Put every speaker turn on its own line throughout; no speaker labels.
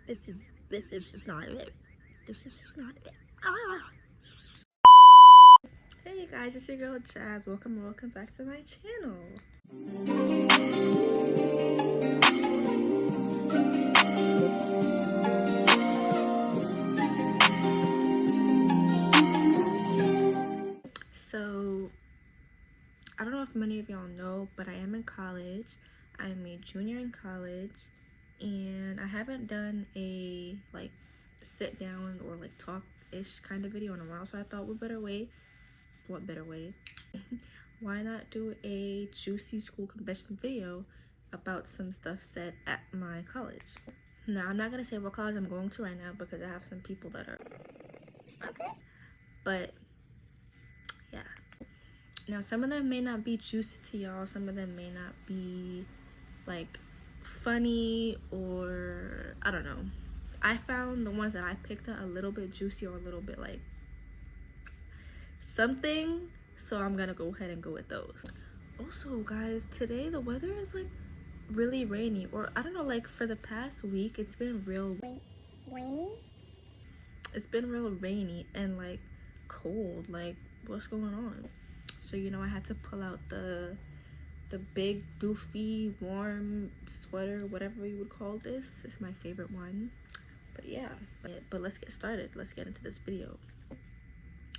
This is just not it. This is just not it. Ah. Hey guys, it's your girl Jazz. Welcome back to my channel. So I don't know if many of y'all know, but I am in college. I'm a junior in college, and I haven't done a like sit down or like talk-ish kind of video in a while, so I thought what better way why not do a juicy school confession video about some stuff said at my college. Now I'm not gonna say what college I'm going to right now because I have some people that are stalkers, but yeah. Now some of them may not be juicy to y'all, some of them may not be like funny, or I don't know. I found the ones that I picked out a little bit juicy or a little bit like something, so I'm gonna go ahead and go with those. Also guys, today the weather is like really rainy, or I don't know, like for the past week it's been real rainy. It's been real rainy and like cold. Like what's going on? So you know, I had to pull out the big doofy warm sweater, whatever you would call this. It's my favorite one. But yeah, but let's get started. Let's get into this video.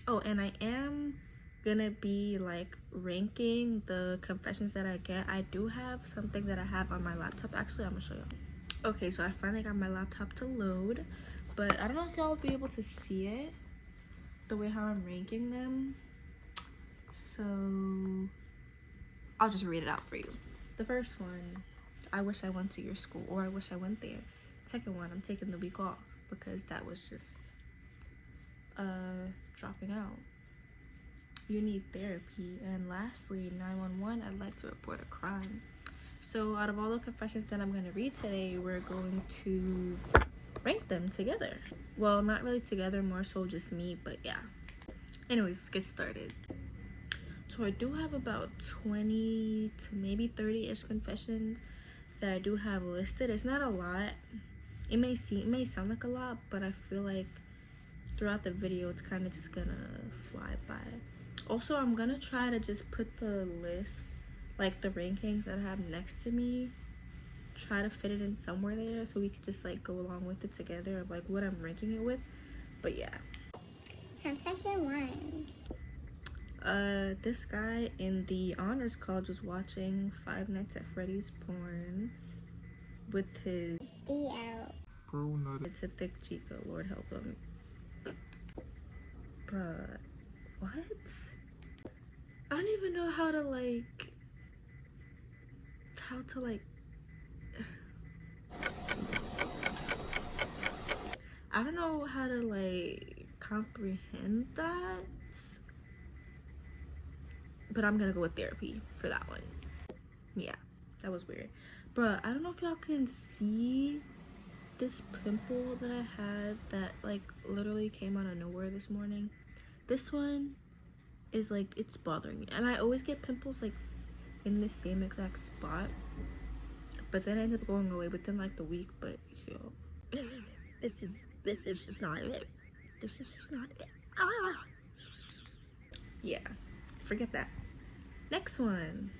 Oh, and I am gonna be like ranking the confessions that I get. I do have something that I have on my laptop. Actually, I'm gonna show you. Okay, so I finally got my laptop to load, but I don't know if y'all will be able to see it the way how I'm ranking them. So I'll just read it out for you. The first one, I wish I went to your school, or I wish I went there. Second one, I'm taking the week off because that was just dropping out. You need therapy. And lastly, 911, I'd like to report a crime. So out of all the confessions that I'm going to read today, we're going to rank them together. Well, not really together, more so just me, but yeah. Anyways, let's get started. So I do have about 20 to maybe 30-ish confessions that I do have listed. It's not a lot. It may sound like a lot, but I feel like throughout the video it's kind of just gonna fly by. Also, I'm gonna try to just put the list, like the rankings that I have next to me, try to fit it in somewhere there so we could just like go along with it together of like what I'm ranking it with. But yeah.
Confession 1.
This guy in the honors college was watching Five Nights at Freddy's porn with his
D out.
It's a thick chica, Lord help him. Bruh, what? I don't even know how to like I don't know how to like comprehend that, but I'm gonna go with therapy for that one. Yeah, that was weird. Bruh, I don't know if y'all can see this pimple that I had that like literally came out of nowhere this morning. This one is like, it's bothering me, and I always get pimples like in the same exact spot, but then it ends up going away within like the week. But yo, this is just not it. This is just not it. Ah, yeah, forget that. Next one.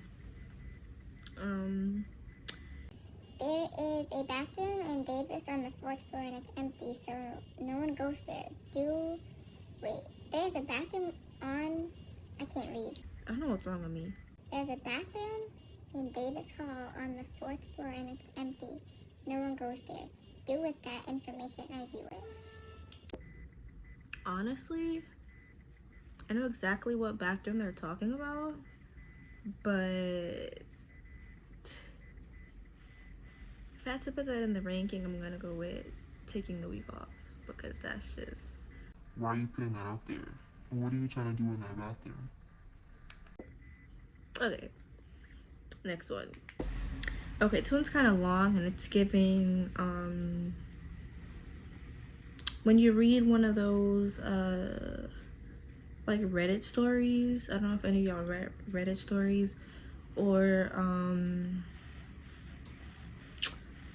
There is a bathroom in Davis on the 4th floor and it's empty, so no one goes there. Wait, there's a bathroom on, I can't read.
I don't know what's wrong with me.
There's a bathroom in Davis Hall on the 4th floor and it's empty. No one goes there. Do with that information as you wish.
Honestly, I know exactly what bathroom they're talking about, but if I had to put that in the ranking, I'm gonna go with taking the week off, because that's just...
Why are you putting that out there? What are you trying to do in that bathroom?
Okay, next one. Okay, this one's kind of long and it's giving when you read one of those like Reddit stories. I don't know if any of y'all read Reddit stories, or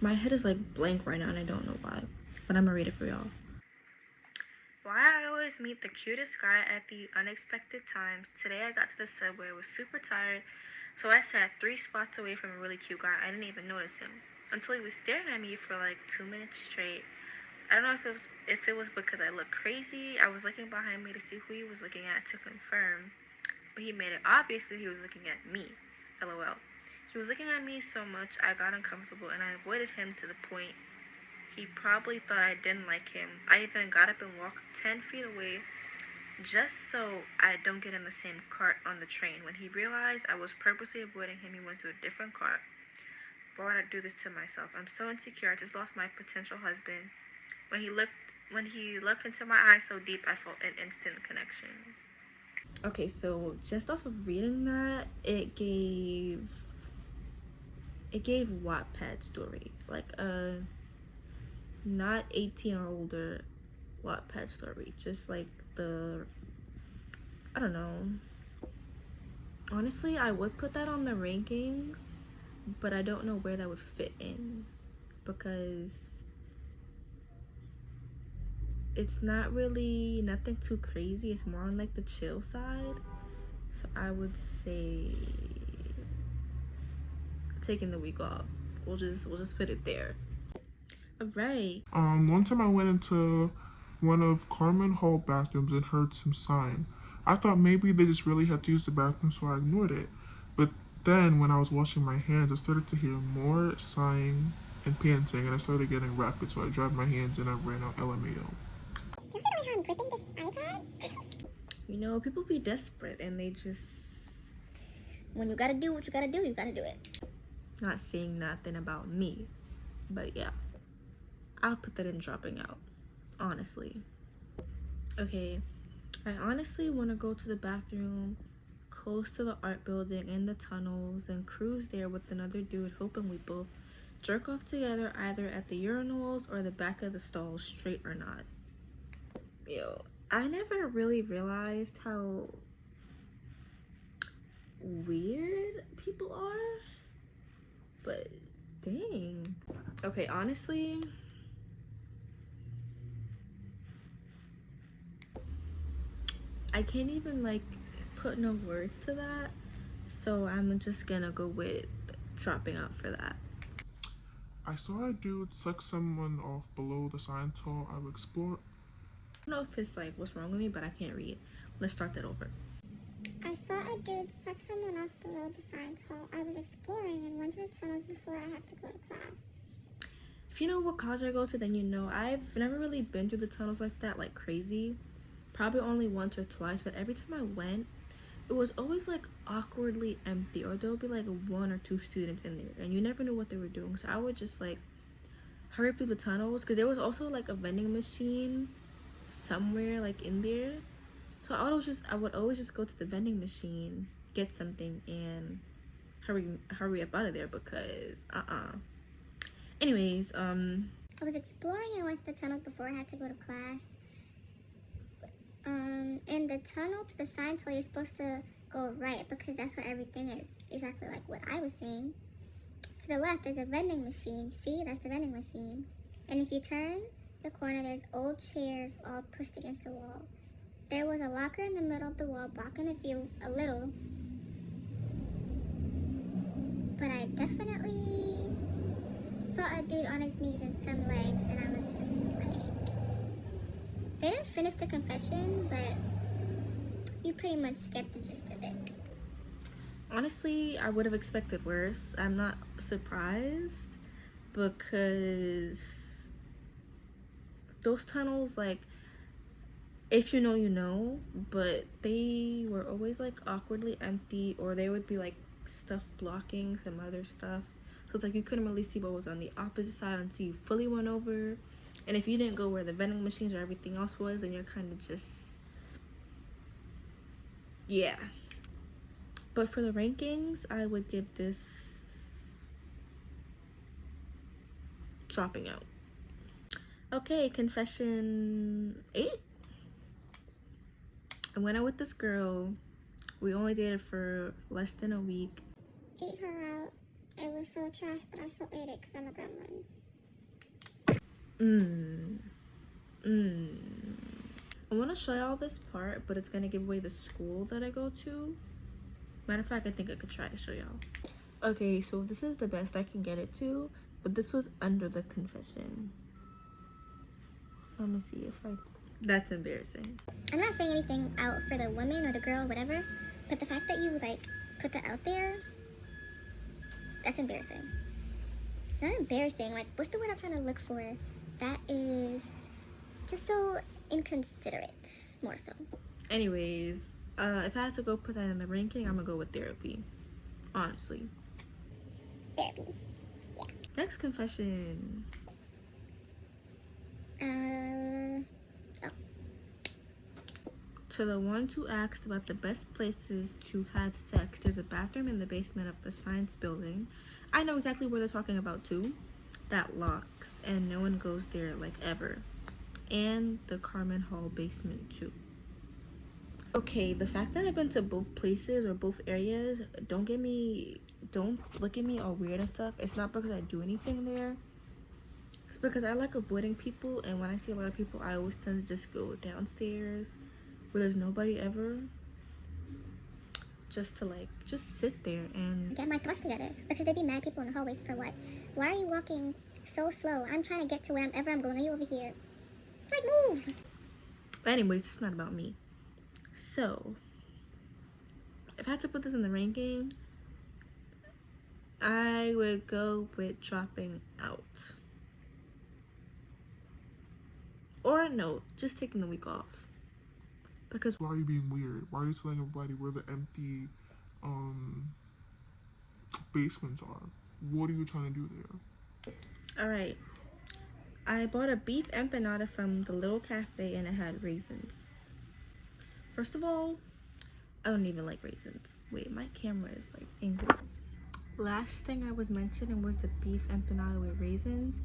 my head is like blank right now and I don't know why. but I'm gonna read it for y'all. Why I always meet the cutest guy at the unexpected times. Today I got to the subway, I was super tired, so I sat 3 spots away from a really cute guy. I didn't even notice him until he was staring at me for like 2 minutes straight. I don't know if it was because I looked crazy. I was looking behind me to see who he was looking at to confirm, but he made it obvious that he was looking at me. LOL. He was looking at me so much I got uncomfortable and I avoided him to the point he probably thought I didn't like him. I even got up and walked 10 feet away just so I don't get in the same cart on the train. When he realized I was purposely avoiding him, he went to a different cart. Why would I do this to myself? I'm so insecure. I just lost my potential husband. When he looked into my eyes so deep, I felt an instant connection. Okay, so just off of reading that, it gave Wattpad story, like a not 18 or older Wattpad story, just like the, I don't know. Honestly, I would put that on the rankings, but I don't know where that would fit in because it's not really nothing too crazy. It's more on like the chill side. So I would say taking the week off. We'll just put it there. All right.
One time I went into one of Carmen Hall bathrooms and heard some sighing. I thought maybe they just really had to use the bathroom, so I ignored it. But then, when I was washing my hands, I started to hear more sighing and panting, and I started getting rapid, so I dried my hands and I ran out LMAO.
You see how I'm gripping this iPad?
You know, people be desperate and they just,
When you gotta do what you gotta do, you gotta do it.
not saying nothing about me. But yeah, I'll put that in dropping out, honestly. Okay, I honestly want to go to the bathroom close to the art building in the tunnels and cruise there with another dude, hoping we both jerk off together either at the urinals or the back of the stalls, straight or not. Yo, I never really realized how weird people are, but dang. Okay, honestly, I can't even like put no words to that, so I'm just gonna go with dropping out for that.
I saw a dude suck someone off below the sign tall. I would explore.
I don't know if it's like what's wrong with me, but I can't read. Let's start that over.
I saw a dude suck someone off below the science hall. I was exploring and went to the tunnels before I had to go to class.
If you know what college I go to, then you know I've never really been through the tunnels like that, like crazy. Probably only once or twice, but every time I went, it was always like awkwardly empty, or there'll be like 1 or 2 students in there, and you never knew what they were doing. So I would just like hurry through the tunnels because there was also like a vending machine somewhere like in there. So I would always just go to the vending machine, get something, and hurry up out of there because anyways,
I was exploring and went to the tunnels before I had to go to class. In the tunnel to the science hall, you're supposed to go right because that's where everything is. Exactly like what I was saying. To the left, there's a vending machine. See, that's the vending machine. And if you turn the corner, there's old chairs all pushed against the wall. There was a locker in the middle of the wall, blocking the view a little. But I definitely saw a dude on his knees and some legs, and I was just like... They didn't finish the confession, but you pretty much get the gist of it.
honestly, I would have expected worse. I'm not surprised because those tunnels, like, if you know, you know, but they were always like awkwardly empty, or there would be like stuff blocking some other stuff. So it's like you couldn't really see what was on the opposite side until you fully went over. And if you didn't go where the vending machines or everything else was, then you're kind of just, yeah. But for the rankings, I would give this dropping out. Okay, confession 8. I went out with this girl. We only dated for less than a week.
Ate her out. It was so trash, but I still ate it because I'm a gremlin.
I want to show y'all this part, but it's gonna give away the school that I go to. Matter of fact, I think I could try to show y'all. Okay, so this is the best I can get it to, but this was under the confession. Let me see if I... That's embarrassing.
I'm not saying anything out for the woman or the girl, whatever, but the fact that you, like, put that out there, that's embarrassing. Not embarrassing, like, what's the word I'm trying to look for? That is just so inconsiderate, more so.
Anyways, if I had to go put that in the ranking, I'm gonna go with therapy. Honestly.
Therapy. Yeah.
Next confession. To the ones who asked about the best places to have sex, there's a bathroom in the basement of the science building. I know exactly where they're talking about too. That locks and no one goes there like ever. And the Carmen Hall basement too. Okay, the fact that I've been to both places or both areas, don't look at me all weird and stuff. It's not because I do anything there. It's because I like avoiding people, and when I see a lot of people, I always tend to just go downstairs where there's nobody ever, just to like just sit there and
get my thoughts together, because there'd be mad people in the hallways for what? Why are you walking so slow? I'm trying to get to wherever I'm going, are you over here? Like, move!
But anyways, it's not about me. So if I had to put this in the ranking, I would go with dropping out. Or no, just taking the week off. Because
why are you being weird? Why are you telling everybody where the empty basements are? What are you trying to do there?
Alright, I bought a beef empanada from the little cafe and it had raisins. First of all, I don't even like raisins. Wait, my camera is like angled. Last thing I was mentioning was the beef empanada with raisins.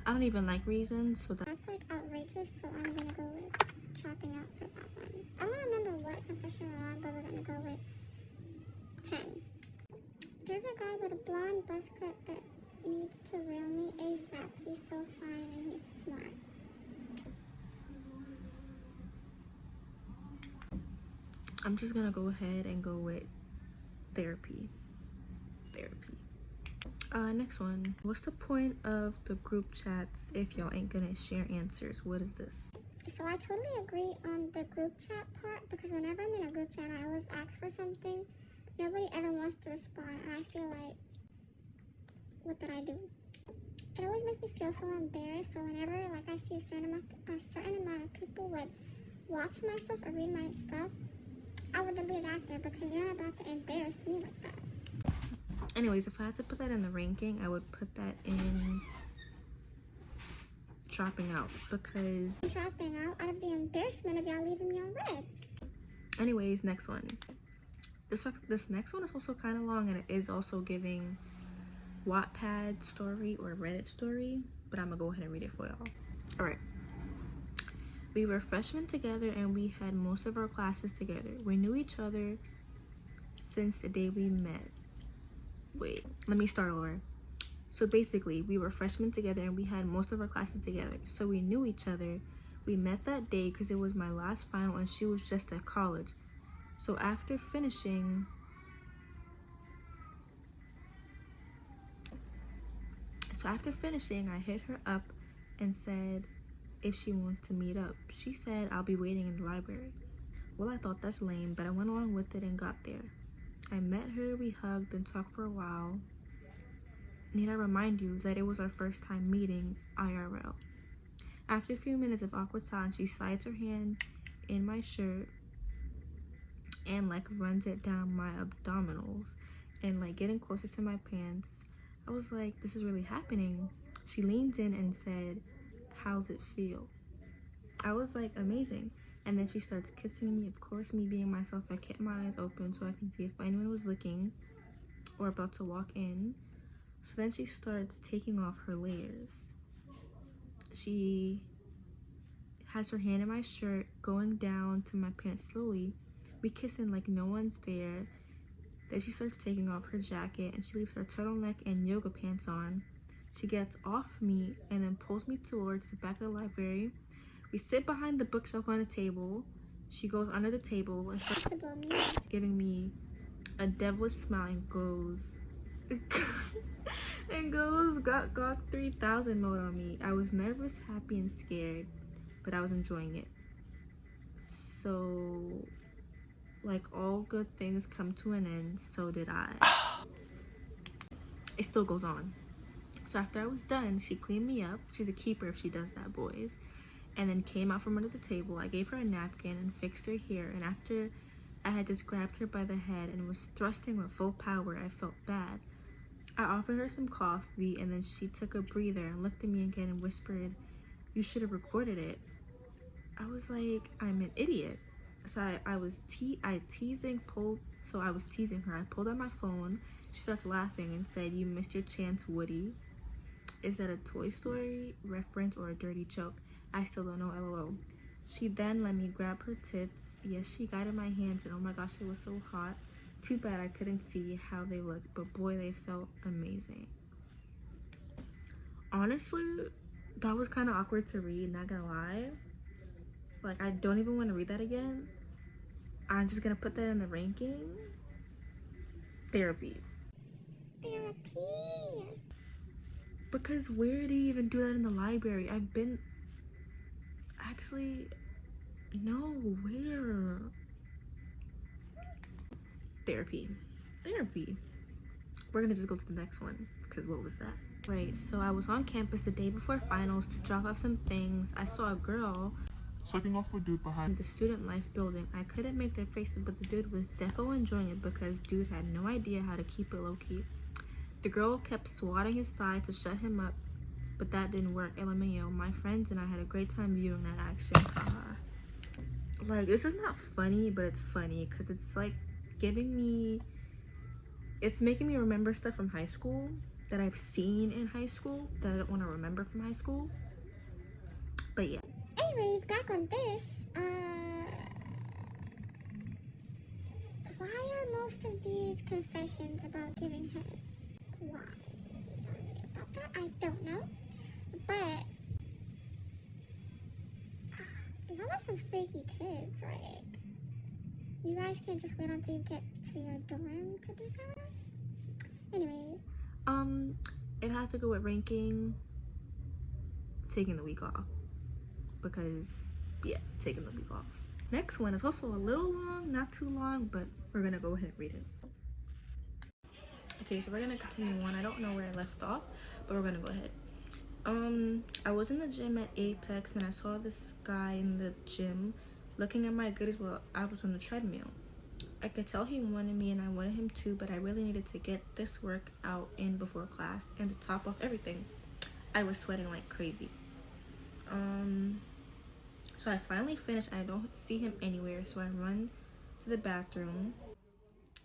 I don't even like raisins, so
that's like outrageous, so I'm gonna go with dropping out for that one. I don't remember what confession we're on, but we're gonna go with 10. There's a guy with a blonde buzz cut that needs to reel me ASAP. He's so fine and he's smart.
I'm just gonna go ahead and go with therapy. Next one. What's the point of the group chats if y'all ain't gonna share answers? What is this?
So I totally agree on the group chat part, because whenever I'm in a group chat, I always ask for something. Nobody ever wants to respond, and I feel like, what did I do? It always makes me feel so embarrassed. So whenever like I see a certain amount of people would watch my stuff or read my stuff, I would delete after, because you're not about to embarrass me like that.
Anyways, if I had to put that in the ranking, I would put that in dropping out, because
I'm dropping out of the embarrassment of y'all leaving me on red.
Anyways, next one. This next one is also kind of long, and it is also giving Wattpad story or Reddit story, but I'm gonna go ahead and read it for y'all. All right. We were freshmen together and we had most of our classes together. We knew each other since the day we met. Wait, let me start over. So basically, we were freshmen together and we had most of our classes together. So we knew each other. We met that day because it was my last final and she was just at college. So after finishing, I hit her up and said if she wants to meet up. She said, I'll be waiting in the library. Well, I thought that's lame, but I went along with it and got there. I met her, we hugged and talked for a while. Need I remind you that it was our first time meeting IRL. After a few minutes of awkward silence, she slides her hand in my shirt and like runs it down my abdominals and like getting closer to my pants. I was like, this is really happening. She leans in and said, how's it feel? I was like, amazing. And then she starts kissing me. Of course, me being myself, I kept my eyes open so I can see if anyone was looking or about to walk in. So then she starts taking off her layers. She has her hand in my shirt, going down to my pants slowly. We kissing like no one's there. Then she starts taking off her jacket and she leaves her turtleneck and yoga pants on. She gets off me and then pulls me towards the back of the library We sit behind the bookshelf on a table. She goes under the table and starts giving me a devilish smile and goes got 3000 mode on me. I was nervous, happy, and scared, but I was enjoying it. So, like all good things come to an end, so did I. It still goes on. So after I was done, she cleaned me up. She's a keeper if she does that, boys. And then came out from under the table. I gave her a napkin and fixed her hair. And after I had just grabbed her by the head and was thrusting with full power, I felt bad. I offered her some coffee, and then she took a breather and looked at me again and whispered, "You should have recorded it." I was like, I'm an idiot. So I was teasing her. I pulled out my phone. She started laughing and said, "You missed your chance, Woody." Is that a Toy Story reference or a dirty joke? I still don't know, LOL. She then let me grab her tits. Yes, she guided my hands, and oh my gosh, it was so hot. Too bad I couldn't see how they looked, but boy, they felt amazing. Honestly, that was kind of awkward to read, not gonna lie. Like, I don't even want to read that again. I'm just gonna put that in the ranking. Therapy. Because where do you even do that in the library? Actually, no, where? Therapy. We're gonna just go to the next one, because what was that? Right, so I was on campus the day before finals to drop off some things. I saw a girl
Sucking off a dude behind
the student life building. I couldn't make their faces, but the dude was defo enjoying it because dude had no idea how to keep it low-key. The girl kept swatting his thigh to shut him up, but that didn't work. LMAO. My friends and I had a great time viewing that action. Like, this is not funny, but it's funny because it's like it's making me remember stuff from high school that I've seen in high school that I don't want to remember from high school. But yeah.
Anyways, back on this, why are most of these confessions about giving head? Why? About that, I don't know. But y'all are some freaky kids. Like, you guys can't just wait until you get to your dorm to do that. Anyways,
if I had to go with ranking, taking the week off, because yeah, taking the week off. Next one is also a little long, not too long, but we're gonna go ahead and read it. Okay, so we're gonna continue on. I don't know where I left off, but we're gonna go ahead. I was in the gym at Apex and I saw this guy in the gym looking at my goodies while I was on the treadmill. I could tell he wanted me and I wanted him too, but I really needed to get this workout in before class, and to top off everything, I was sweating like crazy. So I finally finished and I don't see him anywhere, so I run to the bathroom,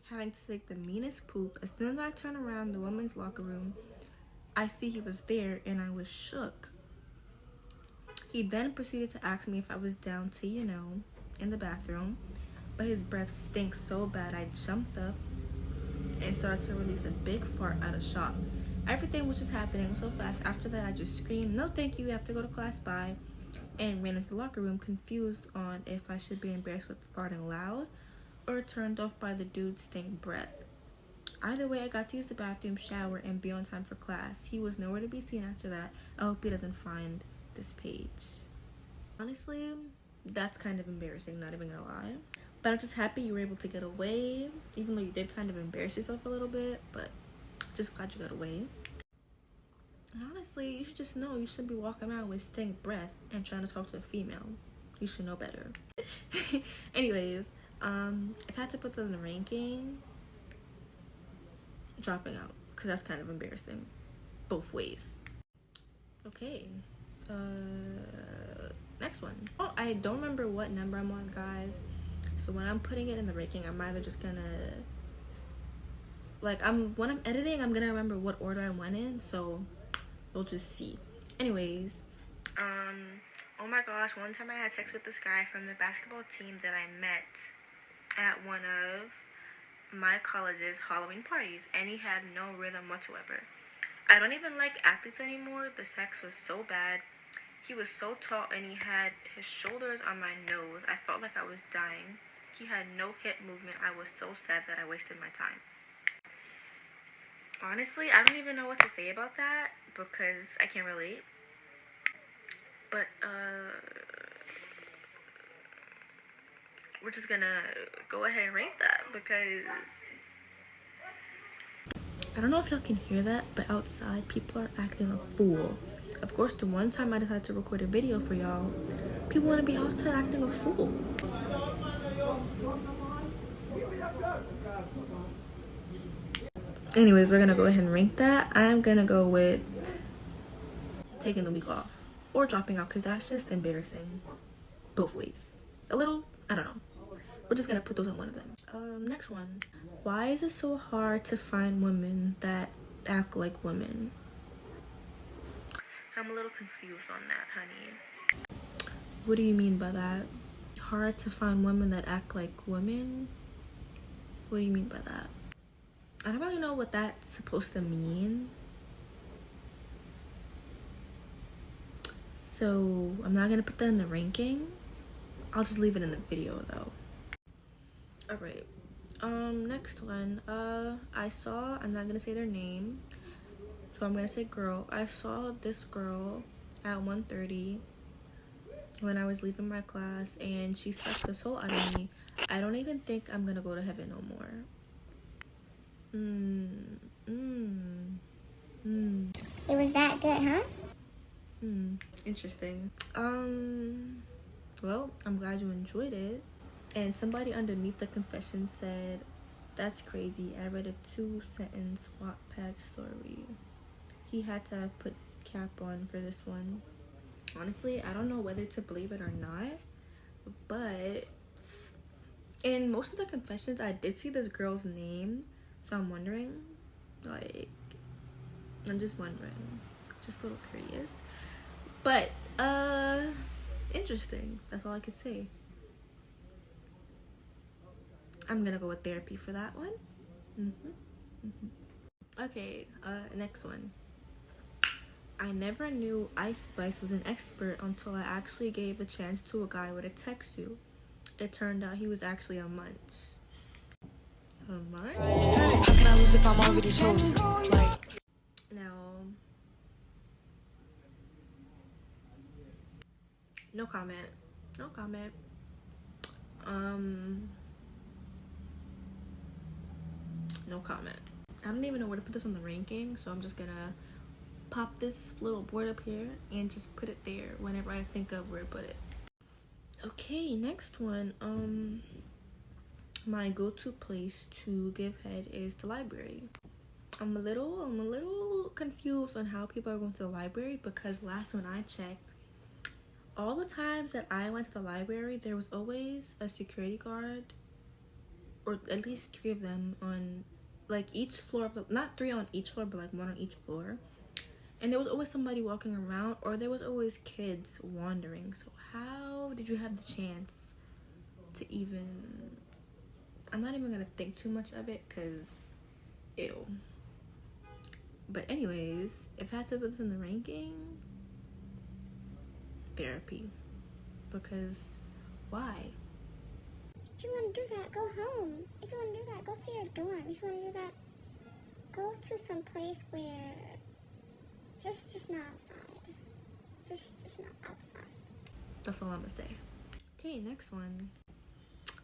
having to take the meanest poop. As soon as I turn around the women's locker room, I see he was there and I was shook. He then proceeded to ask me if I was down to, in the bathroom, but his breath stinks so bad I jumped up and started to release a big fart out of shock. Everything was just happening so fast. After that, I just screamed, "No thank you, I have to go to class, bye," and ran into the locker room, confused on if I should be embarrassed with farting loud or turned off by the dude's stink breath. Either way, I got to use the bathroom, shower, and be on time for class. He was nowhere to be seen after that. I hope he doesn't find this page. Honestly, that's kind of embarrassing, not even gonna lie. But I'm just happy you were able to get away, even though you did kind of embarrass yourself a little bit, but just glad you got away. And honestly, you should just know you shouldn't be walking around with stink breath and trying to talk to a female. You should know better. Anyways, if I had to put them in the ranking, dropping out, because that's kind of embarrassing both ways. Okay, next one. Oh, I don't remember what number I'm on, guys, so when I'm putting it in the ranking, I'm either just gonna when I'm editing, I'm gonna remember what order I went in, so we'll just see. Anyways, oh my gosh, one time I had sex with this guy from the basketball team that I met at one of my college's Halloween parties, and he had no rhythm whatsoever. I don't even like athletes anymore. The sex was so bad. He was so tall and he had his shoulders on my nose. I felt like I was dying. He had no hip movement. I was so sad that I wasted my time. Honestly, I don't even know what to say about that because I can't relate. But we're just gonna go ahead and rank that because I don't know if y'all can hear that, but outside people are acting a fool. Of course, the one time I decided to record a video for y'all, people want to be outside acting a fool. Anyways, we're gonna go ahead and rank that. I'm gonna go with taking the week off or dropping out because that's just embarrassing both ways. A little, I don't know. We're just gonna put those on one of them. Next one. Why is it so hard to find women that act like women? I'm a little confused on that, honey. What do you mean by that? Hard to find women that act like women? What do you mean by that? I don't really know what that's supposed to mean. So I'm not gonna put that in the ranking. I'll just leave it in the video though. Alright. Next one. I'm not gonna say their name. So I'm gonna say girl. I saw this girl at 1:30 when I was leaving my class and she sucked the soul out of me. I don't even think I'm gonna go to heaven no more.
It was that good, huh?
Interesting. Well, I'm glad you enjoyed it. And somebody underneath the confession said, "That's crazy. I read a 2-sentence Wattpad story." He had to have put cap on for this one. Honestly, I don't know whether to believe it or not, but in most of the confessions, I did see this girl's name, so I'm wondering, like, I'm just wondering, just a little curious, but interesting. That's all I could say. I'm gonna go with therapy for that one. Okay, next one. I never knew Ice Spice was an expert until I actually gave a chance to a guy with a tech suit. It turned out he was actually a munch. A munch?
How can I lose if I'm already chosen? Like,
Now, no comment. No comment. No comment. I don't even know where to put this on the ranking, so I'm just gonna pop this little board up here and just put it there whenever I think of where to put it. Okay, next one. My go-to place to give head is the library. I'm a little confused on how people are going to the library because last when I checked, all the times that I went to the library, there was always a security guard, or at least 3 of them on like each floor of the, not 3 on each floor, but like 1 on each floor. And there was always somebody walking around, or there was always kids wandering. So how did you have the chance to even, I'm not even gonna think too much of it because ew. But anyways, if I had to put this in the ranking, therapy. Because why?
If you want to do that, go home. If you want to do that, go to your dorm. If you want to do that, go to some place where just not outside. Just not outside.
That's all I'm gonna say. Okay, next one.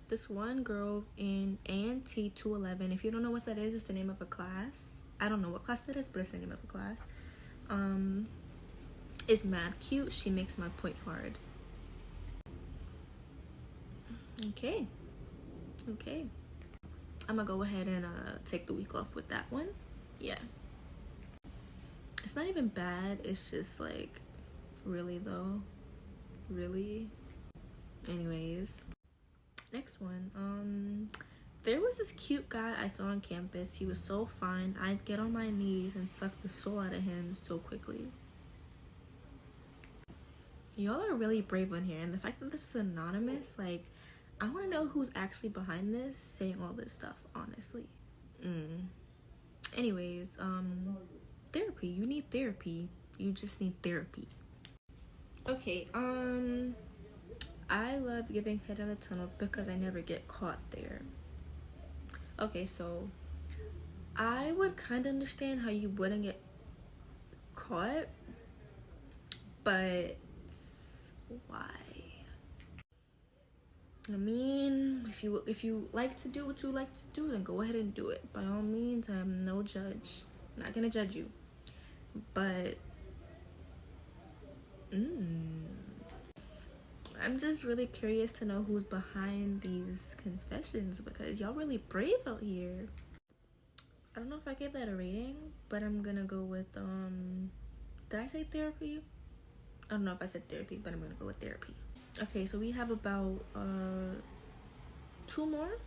This one girl in A&T 211. If you don't know what that is, it's the name of a class. I don't know what class that is, but it's the name of a class. Is mad cute. She makes my point hard. Okay. I'm gonna go ahead and take the week off with that one. Yeah. It's not even bad. It's just like, really though? Really? Anyways. Next one. There was this cute guy I saw on campus. He was so fine. I'd get on my knees and suck the soul out of him so quickly. Y'all are really brave on here. And the fact that this is anonymous, like, I want to know who's actually behind this saying all this stuff, honestly. Anyways, therapy. You need therapy. You just need therapy. Okay, I love giving head in the tunnels because I never get caught there. Okay, so I would kind of understand how you wouldn't get caught, but why? I mean, if you like to do what you like to do, then go ahead and do it. By all means, I'm no judge. Not gonna judge you, but I'm just really curious to know who's behind these confessions because y'all really brave out here. I don't know if I gave that a rating, but I'm gonna go with did I say therapy? I don't know if I said therapy, but I'm gonna go with therapy. Okay, so we have about 2 more.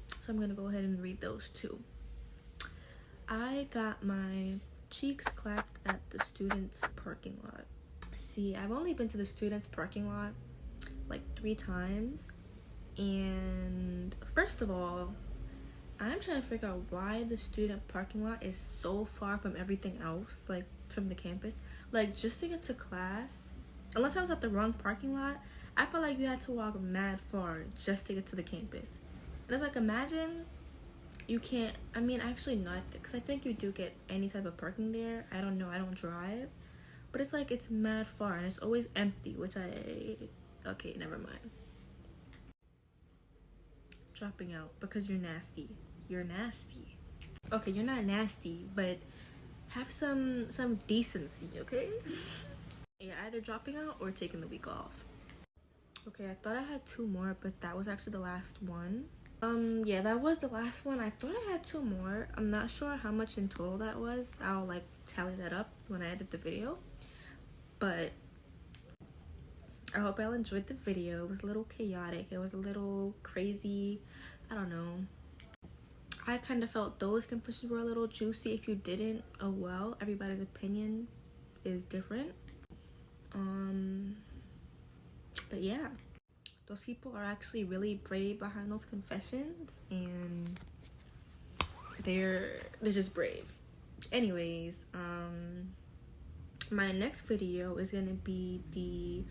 So I'm gonna go ahead and read those 2. I got my cheeks clapped at the students' parking lot. See, I've only been to the students' parking lot like 3 times. And first of all, I'm trying to figure out why the student parking lot is so far from everything else, like from the campus. Like, just to get to class, unless I was at the wrong parking lot, I felt like you had to walk mad far just to get to the campus. And it's like, imagine you can't, I mean, actually not, because I think you do get any type of parking there. I don't know, I don't drive. But it's like, it's mad far and it's always empty, which okay, never mind. Dropping out because you're nasty. You're nasty. Okay, you're not nasty, but have some decency, okay? You're either dropping out or taking the week off. Okay, I thought I had 2 more, but that was actually the last one. Yeah, that was the last one. I thought I had 2 more. I'm not sure how much in total that was. I'll like tally that up when I edit the video. But I hope y'all enjoyed the video. It was a little chaotic. It was a little crazy. I don't know. I kind of felt those confessions were a little juicy. If you didn't, oh well. Everybody's opinion is different. But yeah, those people are actually really brave behind those confessions, and they're just brave. Anyways, my next video is gonna be the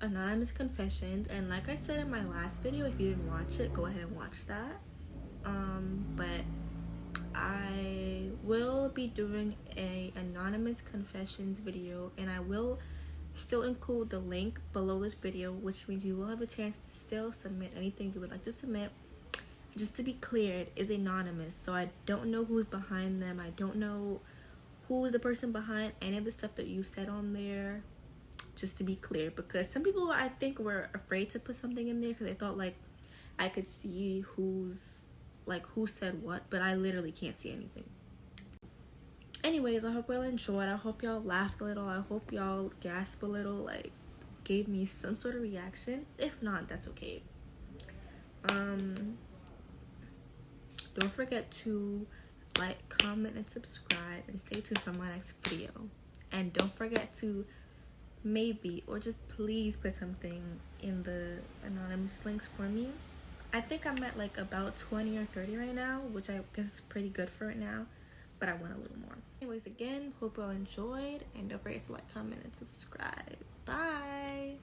anonymous confessions, and like I said in my last video, if you didn't watch it, go ahead and watch that. But I will be doing a anonymous confessions video, and I will still include the link below this video, which means you will have a chance to still submit anything you would like to submit. Just to be clear, it is anonymous, so I don't know who's behind them. I don't know who's the person behind any of the stuff that you said on there. Just to be clear, because some people I think were afraid to put something in there because they thought like I could see who said what, but I literally can't see anything. Anyways, I hope y'all enjoyed. I hope y'all laughed a little. I hope y'all gasped a little, like gave me some sort of reaction. If not, that's okay. Don't forget to like, comment, and subscribe, and stay tuned for my next video. And don't forget to maybe or just please put something in the anonymous links for me. I think I'm at like about 20 or 30 right now, which I guess is pretty good for it now, but I want a little more. Anyways, again, hope you all enjoyed, and don't forget to like, comment, and subscribe. Bye.